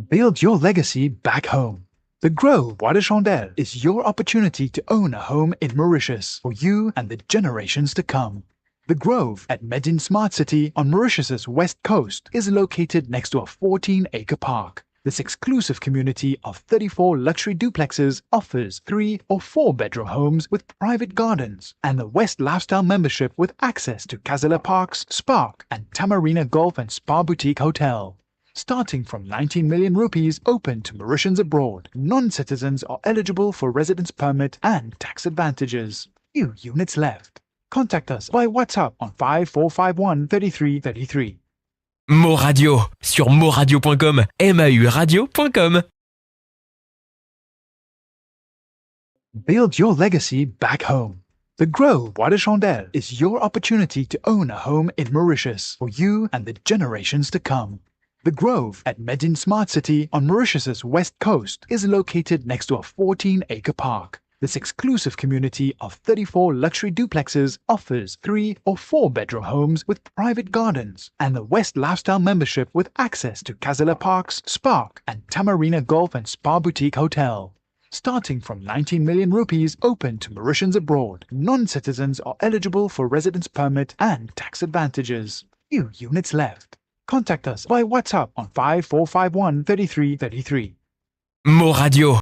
Build your legacy back home. The Grove Bois de Chandelle is your opportunity to own a home in Mauritius for you and the generations to come. The Grove at Medin Smart City on Mauritius's west coast is located next to a 14-acre park. This exclusive community of 34 luxury duplexes offers 3 or 4 bedroom homes with private gardens and the West Lifestyle membership with access to Kazala Parks, Spark and Tamarina Golf and Spa Boutique Hotel. Starting from 19 million rupees open to Mauritians abroad, non-citizens are eligible for residence permit and tax advantages. Few units left. Contact us by WhatsApp on 5451 3333. MoRadio sur moradio.com, MAURadio.com. Build your legacy back home. The Grove Bois de Chandelle is your opportunity to own a home in Mauritius for you and the generations to come. The Grove at Medin Smart City on Mauritius's west coast is located next to a 14-acre park. This exclusive community of 34 luxury duplexes offers 3 or 4 bedroom homes with private gardens and the West Lifestyle membership with access to Kazala Parks, Spark and Tamarina Golf and Spa Boutique Hotel. Starting from 19 million rupees open to Mauritians abroad, non-citizens are eligible for residence permit and tax advantages. Few units left. Contact us by WhatsApp on 5451 3333. MoRadio